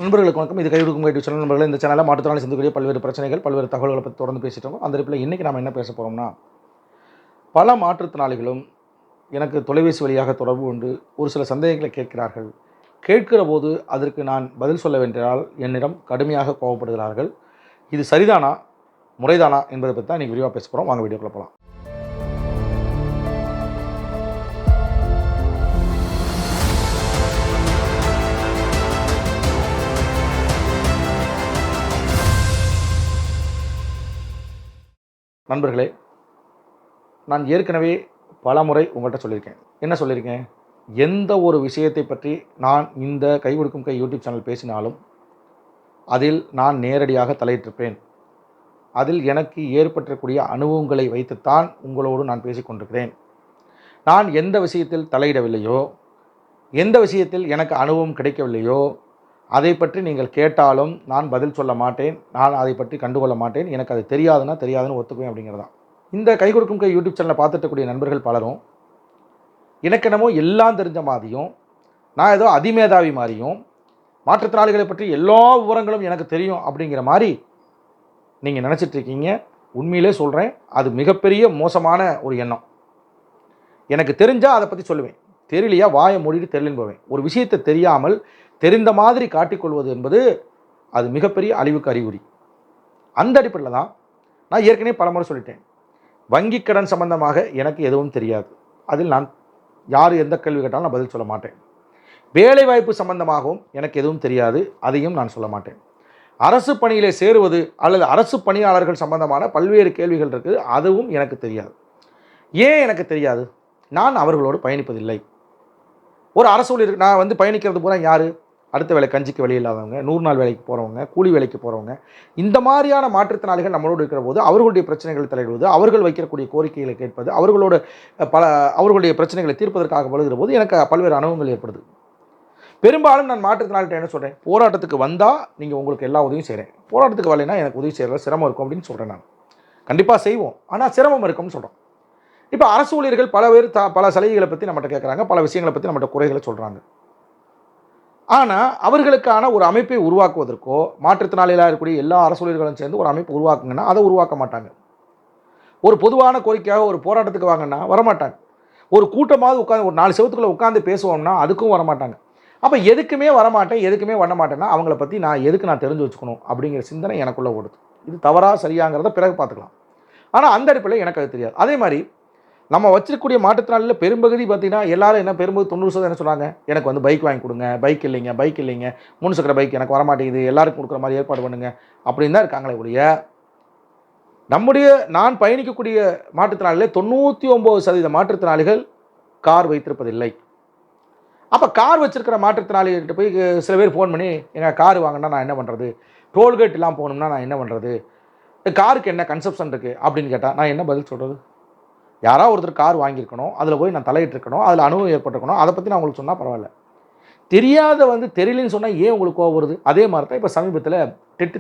நண்பர்களுக்கு வணக்கம். இது கைவிடுக்கும் கைட்டு சேனல். நண்பர்களே, இந்த சேனலில் மாற்றுத்திறனாளி சந்திக்கக்கூடிய பல்வேறு பிரச்சனைகள், பல்வேறு தகவல்களை பற்றி தொடர்ந்து பேசிட்டு இருக்கோம். அந்த இடத்துல இன்றைக்கி நம்ம என்ன பேச போகிறோம்னா, பல மாற்றுத்திறனாளிகளும் எனக்கு தொலைபேசி வழியாக தொடர்பு கொண்டு ஒரு சில சந்தேகங்களை கேட்கிறார்கள். கேட்கிற போது அதற்கு நான் பதில் சொல்ல வேண்டியால் என்னிடம் கடுமையாக கோபப்படுகிறார்கள். இது சரிதானா, முறைதானா என்பதை பற்றி தான் இன்றைக்கி விரிவாக பேச போகிறோம். வாங்க வீடியோக்குள்ள போகலாம். நண்பர்களே, நான் ஏற்கனவே பல முறை உங்கள்கிட்ட சொல்லியிருக்கேன். என்ன சொல்லியிருக்கேன்? எந்த ஒரு விஷயத்தை பற்றி நான் இந்த கை கொடுக்கும் கை யூடியூப் சேனல் பேசினாலும் அதில் நான் நேரடியாக தலையிட்டிருப்பேன். அதில் எனக்கு ஏற்பட்டக்கூடிய அனுபவங்களை வைத்துத்தான் உங்களோடு நான் பேசிக்கொண்டிருக்கிறேன். நான் எந்த விஷயத்தில் தலையிடவில்லையோ, எந்த விஷயத்தில் எனக்கு அனுபவம் கிடைக்கவில்லையோ அதை பற்றி நீங்கள் கேட்டாலும் நான் பதில் சொல்ல மாட்டேன். நான் அதை பற்றி கண்டுகொள்ள மாட்டேன். எனக்கு அது தெரியாதுன்னு ஒத்துக்குவேன் அப்படிங்கிறதான். இந்த கை கொடுக்கும் கை யூடியூப் சேனலை பார்த்துட்டக்கூடிய நண்பர்கள் பலரும் எனக்கு என்னமோ எல்லாம் தெரிஞ்ச மாதிரியும், நான் ஏதோ அதிமேதாவி மாதிரியும், மாற்றுத்திறனாளிகளை பற்றி எல்லா விவரங்களும் எனக்கு தெரியும் அப்படிங்கிற மாதிரி நீங்கள் நினச்சிட்ருக்கீங்க. உண்மையிலே சொல்கிறேன், அது மிகப்பெரிய மோசமான ஒரு எண்ணம். எனக்கு தெரிஞ்சால் அதை பற்றி சொல்லுவேன், தெரியலையா வாயை மூடிட்டு தெரியலன்னு போவேன். ஒரு விஷயத்தை தெரியாமல் தெரிந்த மாதிரி காட்டிக்கொள்வது என்பது அது மிகப்பெரிய அழிவுக்கு அறிகுறி. அந்த அடிப்படையில் தான் நான் ஏற்கனவே பலமுறை சொல்லிட்டேன், வங்கி கடன் சம்பந்தமாக எனக்கு எதுவும் தெரியாது. அதில் நான் யார் எந்த கேள்வி கேட்டாலும் நான் பதில் சொல்ல மாட்டேன். வேலைவாய்ப்பு சம்பந்தமாகவும் எனக்கு எதுவும் தெரியாது, அதையும் நான் சொல்ல மாட்டேன். அரசு பணியிலே சேருவது அல்லது அரசு பணியாளர்கள் சம்பந்தமான பல்வேறு கேள்விகள் இருக்குது, அதுவும் எனக்கு தெரியாது. ஏன் எனக்கு தெரியாது? நான் அவர்களோடு பயணிப்பதில்லை. ஒரு அரசு ஊழியர் நான் பயணிக்கிறது பூரா யார்? அடுத்த வேலை கஞ்சிக்கு வழி இல்லாதவங்க, 100 நாள் வேலைக்கு போகிறவங்க, கூலி வேலைக்கு போகிறவங்க, இந்த மாதிரியான மாற்றுத்திறனாளிகள் நம்மளோடு இருக்கிற போது அவர்களுடைய பிரச்சனைகளை தலையிடுவது, அவர்கள் வைக்கக்கூடிய கோரிக்கைகளை கேட்பது, அவர்களுடைய பிரச்சனைகளை தீர்ப்பதற்காக வருகிற போது எனக்கு பல்வேறு அனுபவங்கள் ஏற்படுது. பெரும்பாலும் நான் மாற்றுத்திறனாளிகிட்ட என்ன சொல்கிறேன்? போராட்டத்துக்கு வந்தால் நீங்கள் உங்களுக்கு எல்லா உதவியும் செய்கிறேன், போராட்டத்துக்கு வரலைன்னா எனக்கு உதவி செய்கிற சிரமம் இருக்கும் அப்படின்னு சொல்கிறேன். நான் கண்டிப்பாக செய்வோம், ஆனால் சிரமம் இருக்கும்னு சொல்கிறோம். இப்போ அரசு ஊழியர்கள் பல பேர் பல சலுகைகளை பற்றி நம்மகிட்ட கேட்குறாங்க, பல விஷயங்களை பற்றி நம்மகிட்ட குறைகளை சொல்கிறாங்க. ஆனால் அவர்களுக்கான ஒரு அமைப்பை உருவாக்குவதற்கோ, மாற்றுத்திறனாளிகளாக இருக்கக்கூடிய எல்லா அரசு ஊழியர்களும் சேர்ந்து ஒரு அமைப்பு உருவாக்குங்கன்னா அதை உருவாக்க மாட்டாங்க. ஒரு பொதுவான கோரிக்கையாக ஒரு போராட்டத்துக்கு வாங்கன்னா வரமாட்டாங்க. ஒரு கூட்டமாவது உட்காந்து ஒரு 4 செவத்துக்குள்ளே உட்காந்து பேசுவோம்னா அதுக்கும் வரமாட்டாங்க. அப்போ எதுக்குமே வரமாட்டேன், எதுக்குமே பண்ண மாட்டேன்னா அவங்கள பற்றி நான் தெரிஞ்சு வச்சுக்கணும் அப்படிங்கிற சிந்தனை எனக்குள்ளே ஓடுது. இது தவறாக சரியாங்கிறத பிறகு பார்த்துக்கலாம். ஆனால் அந்த அடிப்படையில் எனக்கு அது தெரியாது. அதே மாதிரி நம்ம வச்சிருக்கக்கூடிய மாற்றுத்திறனாளியில் பெரும்பகுதி பார்த்திங்கன்னா எல்லாரும் என்ன பெரும்பகுதி 90% என்ன சொல்கிறாங்க? எனக்கு பைக் வாங்கி கொடுங்க, பைக் இல்லைங்க 3 சக்கர பைக் எனக்கு வரமாட்டேங்குது, எல்லாருக்கும் கொடுக்குற மாதிரி ஏற்பாடு பண்ணுங்க அப்படின்னு தான் இருக்காங்களே ஒழிய, நான் பயணிக்கக்கூடிய மாற்றுத்திறனாளிகள் 99% மாற்றுத்திறனாளிகள் கார் வைத்திருப்பதில்லை. அப்போ கார் வச்சிருக்கிற மாற்றுத்திறனாளிகிட்ட போய் சில பேர் ஃபோன் பண்ணி, எங்கள் கார் வாங்கினா நான் என்ன பண்ணுறது, டோல்கேட்லாம் போகணும்னா நான் என்ன பண்ணுறது, காருக்கு என்ன கன்செப்ஷன் இருக்குது அப்படின்னு கேட்டால் நான் என்ன பதில் சொல்கிறது? யாராவது ஒருத்தர் கார் வாங்கியிருக்கணும், அதில் போய் நான் தலையிட்டிருக்கணும், அதில் அனுபவம் ஏற்பட்டிருக்கணும், அதை பற்றி நான் உங்களுக்கு சொன்னால் பரவாயில்ல. தெரியலன்னு சொன்னால் ஏன் உங்களுக்கு கோவம் வருது? அதே மாதிரி தான் இப்போ சமீபத்தில் டெட்டு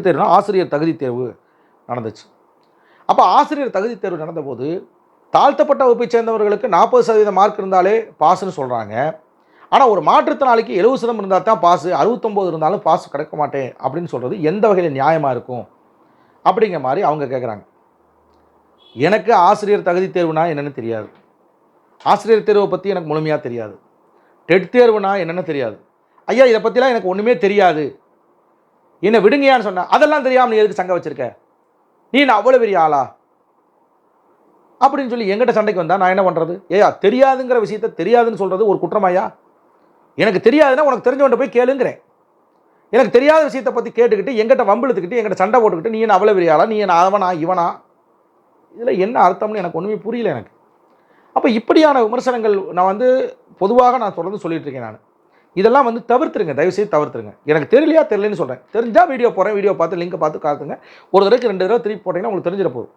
தேர்வுனா ஆசிரியர் தகுதி தேர்வு நடந்துச்சு. அப்போ ஆசிரியர் தகுதி தேர்வு நடந்தபோது தாழ்த்தப்பட்ட வகுப்பை சேர்ந்தவர்களுக்கு 40% மார்க் இருந்தாலே பாஸ்ன்னு சொல்கிறாங்க. ஆனால் ஒரு மாற்றுத்திறனாளிக்கு 70% இருந்தால் தான் பாஸ், 69 இருந்தாலும் பாஸ் கிடைக்க மாட்டேன் அப்படின்னு சொல்கிறது எந்த வகையில் நியாயமாக இருக்கும் அப்படிங்கிற மாதிரி அவங்க கேட்குறாங்க. எனக்கு ஆசிரியர் தகுதி தேர்வுனா என்னென்னு தெரியாது, ஆசிரியர் தேர்வை பற்றி எனக்கு முழுமையாக தெரியாது, டெட் தேர்வுனா என்னென்னு தெரியாது. ஐயா இதை பற்றிலாம் எனக்கு ஒன்றுமே தெரியாது, என்னை விடுங்கயான்னு சொன்னேன். அதெல்லாம் தெரியாமல் நீ எதுக்கு சங்கம் வச்சுருக்க, நீ நான் அவ்வளோ பெரிய ஆளா அப்படின்னு சொல்லி எங்கிட்ட சண்டைக்கு வந்தால் நான் என்ன பண்ணுறது? ஏயா தெரியாதுங்கிற விஷயத்த தெரியாதுன்னு சொல்கிறது ஒரு குற்றமாயா? எனக்கு தெரியாதுன்னா உனக்கு தெரிஞ்சவன்ட்ட போய் கேளுங்கிறேன். எனக்கு தெரியாத விஷயத்தை பற்றி கேட்டுக்கிட்டு எங்கிட்ட வம்பிழுத்துக்கிட்டு எங்கிட்ட சண்டை போட்டுக்கிட்டு நீ என்ன அவ்வளோ பெரிய ஆளா, நீ என்ன அவனா இவனா, இதில் என்ன அர்த்தம்னு எனக்கு ஒன்றுமே புரியல எனக்கு. அப்போ இப்படியான விமர்சனங்கள் நான் பொதுவாக நான் தொடர்ந்து சொல்லிட்டு இருக்கேன். இதெல்லாம் தவிர்த்துருங்க, தயவுசெய்து தவிர்த்துருங்க. எனக்கு தெரியலன்னு சொல்கிறேன். தெரிஞ்சால் வீடியோ போகிறேன், வீடியோ பார்த்து லிங்கை பார்த்து காத்துங்க. ஒரு தடவைக்கு 2 தடவை திருப்பி போட்டிங்கன்னா உங்களுக்கு தெரிஞ்சிட போதும்.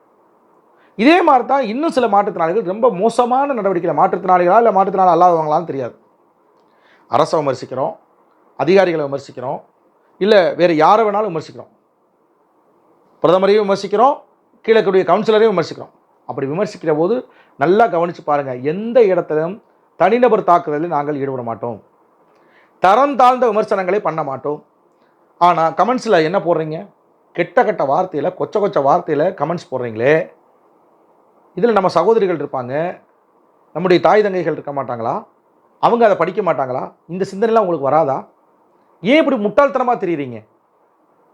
இதே மாதிரி தான் இன்னும் சில மாற்றுத்திறனாளிகள் ரொம்ப மோசமான நடவடிக்கையில், மாற்றுத்திறனாளிகளா இல்லை மாற்றுத்திறனாளி அல்லாதவங்களான்னு தெரியாது, அரசை விமர்சிக்கிறோம், அதிகாரிகளை விமர்சிக்கிறோம், இல்லை வேறு யாரை வேணாலும் விமர்சிக்கிறோம், பிரதமரையும் விமர்சிக்கிறோம், கீழே கூடிய கவுன்சிலரையும் விமர்சிக்கிறோம். அப்படி விமர்சிக்கிற போது நல்லா கவனித்து பாருங்கள், எந்த இடத்திலும் தனிநபர் தாக்குதலில் நாங்கள் ஈடுபட மாட்டோம். தரம் தாழ்ந்த விமர்சனங்களை பண்ண மாட்டோம். ஆனால் கமெண்ட்ஸில் என்ன போடுறீங்க? கெட்ட கெட்ட வார்த்தையில், கொச்ச கொச்ச வார்த்தையில் கமெண்ட்ஸ் போடுறீங்களே, இதில் நம்ம சகோதரிகள் இருப்பாங்க, நம்முடைய தாய் தங்கைகள் இருக்க மாட்டாங்களா? அவங்க அதை படிக்க மாட்டாங்களா? இந்த சிந்தனைலாம் உங்களுக்கு வராதா? ஏன் இப்படி முட்டாள்தனமாக தெரியுறீங்க?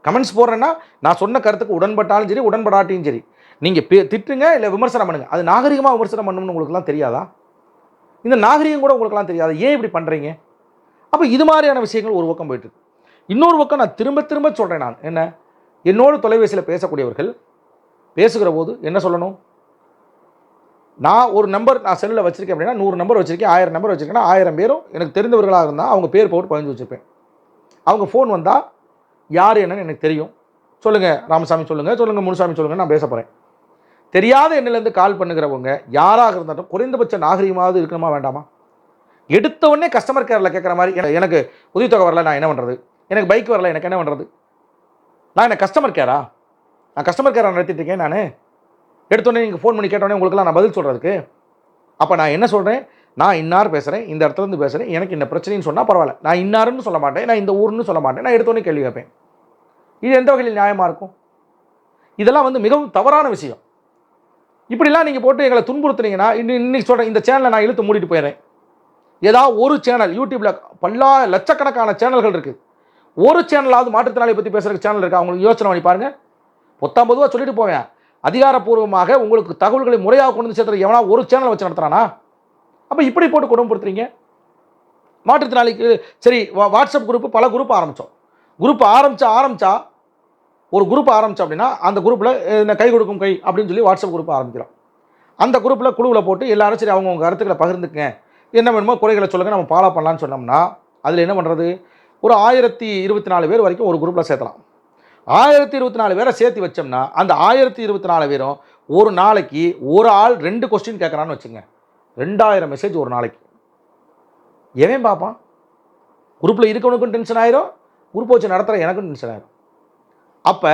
கமெண்ட்ஸ் போடுறேன்னா நான் சொன்ன கருத்துக்கு உடன்பட்டாலும் சரி, உடன்படாட்டியும் சரி, நீங்கள் திட்டுங்க, இல்லை விமர்சனம் பண்ணுங்கள். அது நாகரிகமாக விமர்சனம் பண்ணணும்னு உங்களுக்குலாம் தெரியாதா? இந்த நாகரிகம் கூட உங்களுக்குலாம் தெரியாதா? ஏன் இப்படி பண்ணுறீங்க? அப்போ இது மாதிரியான விஷயங்கள் ஒரு பக்கம் போயிட்டு இருக்கு. இன்னொரு பக்கம் நான் திரும்ப திரும்ப சொல்கிறேன். நான் என்ன, என்னோட தொலைபேசியில் பேசக்கூடியவர்கள் பேசுகிற போது என்ன சொல்லணும்? நான் ஒரு நம்பர் நான் செல்லில் வச்சிருக்கேன் அப்படின்னா 100 நம்பர் வச்சிருக்கேன், 1000 நம்பர் வச்சிருக்கேன்னா 1000 பேரும் எனக்கு தெரிந்தவர்களாக இருந்தால் அவங்க பேர் போட்டு பதிஞ்சு வச்சுருப்பேன். அவங்க ஃபோன் வந்தால் யார் என்னன்னு எனக்கு தெரியும். சொல்லுங்கள் ராமசாமி, சொல்லுங்கள் முனுசாமி, சொல்லுங்கள், நான் பேச போகிறேன். தெரியாத எண்ணிலேருந்து கால் பண்ணுகிறவங்க யாராக இருந்தாலும் குறைந்தபட்ச நாகரிகமாவது இருக்கணுமா வேண்டாமா? எடுத்த உடனே கஸ்டமர் கேரில் கேட்குற மாதிரி, எனக்கு உதவித்தொகை வரல, நான் என்ன பண்ணுறது? எனக்கு பைக் வரல, எனக்கு என்ன பண்ணுறது? நான் என்ன கஸ்டமர் கேரா? நான் கஸ்டமர் கேரை நடத்திட்டு இருக்கேன். நான் எடுத்தோடனே நீங்கள் ஃபோன் பண்ணி கேட்டோடனே உங்களுக்குலாம் நான் பதில் சொல்கிறதுக்கு? அப்போ நான் என்ன சொல்கிறேன்? நான் இன்னார் பேசுகிறேன், இந்த இடத்துலேருந்து பேசுகிறேன், எனக்கு இந்த பிரச்சனைன்னு சொன்னால் பரவாயில்ல. நான் இன்னாருன்னு சொல்ல மாட்டேன், நான் இந்த ஊருன்னு சொல்ல மாட்டேன், நான் எடுத்தோடனே கேள்வி கேட்பேன். இது எந்த வகையில் நியாயமாக இருக்கும்? இதெல்லாம் மிகவும் தவறான விஷயம். இப்படிலாம் நீங்கள் போட்டு எங்களை துன்புறுத்துனீங்கன்னா, இன்னைக்கு சொல்கிறேன், இந்த சேனலை நான் இழுத்து மூடிட்டு போயிடுறேன். ஏதாவது ஒரு சேனல் யூடியூப்பில் லட்சக்கணக்கான சேனல்கள் இருக்குது. ஒரு சேனலாவது மாற்றுத்திறனாளி பற்றி பேசுகிறதுக்கு சேனல் இருக்கா? அவங்களுக்கு யோசனை பண்ணி பாருங்கள். பொதுவாக சொல்லிட்டு போவேன், அதிகாரப்பூர்வமாக உங்களுக்கு தகவல்களை முறையாக கொண்டு வந்து சேர்த்துற எவனா ஒரு சேனல் வச்சு நடத்துறானா? அப்போ இப்படி போட்டு கொடுமைப்படுத்துறீங்க மாற்றுத்திறனாளிக்கு. சரி, வாட்ஸ்அப் குரூப், பல குரூப் ஆரம்பித்தோம். குரூப் ஆரம்பித்தா ஒரு குரூப் ஆரம்பித்தோம் அப்படின்னா அந்த குரூப்பில் கை கொடுக்கும் கை அப்படின்னு சொல்லி வாட்ஸ்அப் குரூப் ஆரம்பிக்கிறோம். அந்த குரூப்பில் குழுவில் போட்டு எல்லாரும் சரி அவங்கவுங்க கருத்துக்களை பகிர்ந்துக்குங்க, என்ன வேணுமோ குறைகளை சொல்லுங்கள், நம்ம ஃபாலோ பண்ணலான்னு சொன்னோம்னா அதில் என்ன பண்ணுறது? ஒரு 1024 பேர் வரைக்கும் ஒரு குரூப்பில் சேர்த்தலாம். 1024 பேரை சேர்த்து வச்சோம்னா அந்த 1024 பேரும் ஒரு நாளைக்கு ஒரு ஆள் 2 கொஸ்டின் கேட்குறான்னு வச்சுங்க, 2000 மெசேஜ் ஒரு நாளைக்கு. எவன் பார்ப்பான்? குரூப்பில் இருக்கவனுக்கும் டென்ஷன் ஆயிரும், குரூப் வச்சு நடத்துகிற எனக்கும் டென்ஷன் ஆயிரும். அப்போ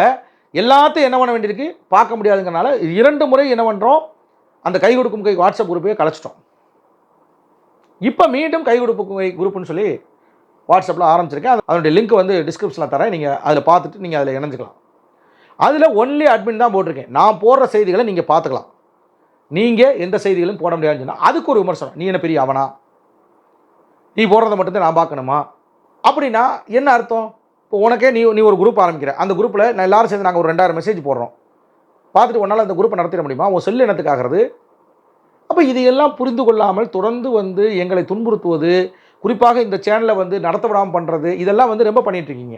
எல்லாத்தையும் என்ன பண்ண வேண்டியிருக்கு? பார்க்க முடியாதுங்கிறனால 2 முறை என்ன பண்ணுறோம்? அந்த கை கொடுக்கும் கை வாட்ஸ்அப் குரூப்பையே கலைச்சிட்டோம். இப்போ மீண்டும் கை கொடுக்கும் கை குரூப்னு சொல்லி வாட்ஸ்அப்பில் ஆரம்பிச்சிருக்கேன். அதனுடைய லிங்க் டிஸ்கிரிப்ஷனில் தரேன், நீங்கள் அதில் பார்த்துட்டு நீங்கள் அதில் இணைஞ்சிக்கலாம். அதில் ஒன்லி அட்மின் தான் போட்டிருக்கேன். நான் போடுற செய்திகளை நீங்கள் பார்த்துக்கலாம். நீங்கள் எந்த செய்திகளும் போட முடியாதுன்னு சொன்னால் அதுக்கு ஒரு விமர்சனம், நீ என்ன பெரிய அவனா, நீ போடுறதை மட்டும்தான் நான் பார்க்கணுமா? அப்படின்னா என்ன அர்த்தம்? இப்போ உனக்கே நீ ஒரு குரூப் ஆரம்பிக்கிற, அந்த குரூப்பில் நான் எல்லாரும் சேர்ந்து நாங்கள் ஒரு 2000 மெசேஜ் போடுறோம், பார்த்துட்டு உன்னால் அந்த குரூப்பை நடத்திட முடியுமா? உன் செல் என்னத்துக்காகிறது? அப்போ இதையெல்லாம் புரிந்து கொள்ளாமல் தொடர்ந்து எங்களை துன்புறுத்துவது, குறிப்பாக இந்த சேனலை நடத்த விடாமல் பண்ணுறது, இதெல்லாம் ரொம்ப பண்ணிகிட்ருக்கீங்க.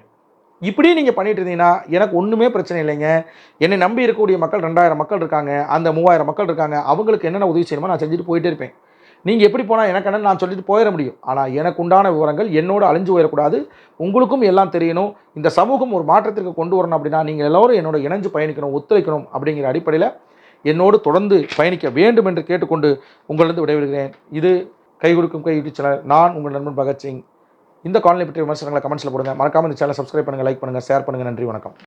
இப்படியே நீங்கள் பண்ணிட்டு இருந்தீங்கன்னா எனக்கு ஒன்றுமே பிரச்சனை இல்லைங்க. என்னை நம்பி இருக்கக்கூடிய மக்கள் 2000 மக்கள் இருக்காங்க, அந்த 3000 மக்கள் இருக்காங்க, அவங்களுக்கு என்னென்ன உதவி செய்யணுமோ நான் செஞ்சுட்டு போயிட்டே இருப்பேன். நீங்கள் எப்படி போனால் எனக்கு என்னன்னு நான் சொல்லிட்டு போயிட முடியும். ஆனால் எனக்கு உண்டான விவரங்கள் என்னோட அழிஞ்சு போயிடக்கூடாது, உங்களுக்கும் எல்லாம் தெரியணும். இந்த சமூகம் ஒரு மாற்றத்திற்கு கொண்டு வரணும் அப்படின்னா நீங்கள் எல்லோரும் என்னோட இணைஞ்சு பயணிக்கணும், ஒத்துழைக்கணும் அப்படிங்கிற அடிப்படையில் என்னோடு தொடர்ந்து பயணிக்க வேண்டும் என்று கேட்டுக்கொண்டு உங்களிடம் விடைபெறுகிறேன். இது கை கொடுக்கும் கை யூடியூப் சேனல். நான் உங்கள் நண்பன் பகத்சிங். இந்த காணொலி பற்றிய விமர்சனங்களை கமெண்ட்ஸில் போடுங்க. மறக்காமல் இந்த சேனலை சப்ஸ்கிரைப் பண்ணுங்கள், லைக் பண்ணுங்கள், ஷேர் பண்ணுங்கள். நன்றி, வணக்கம்.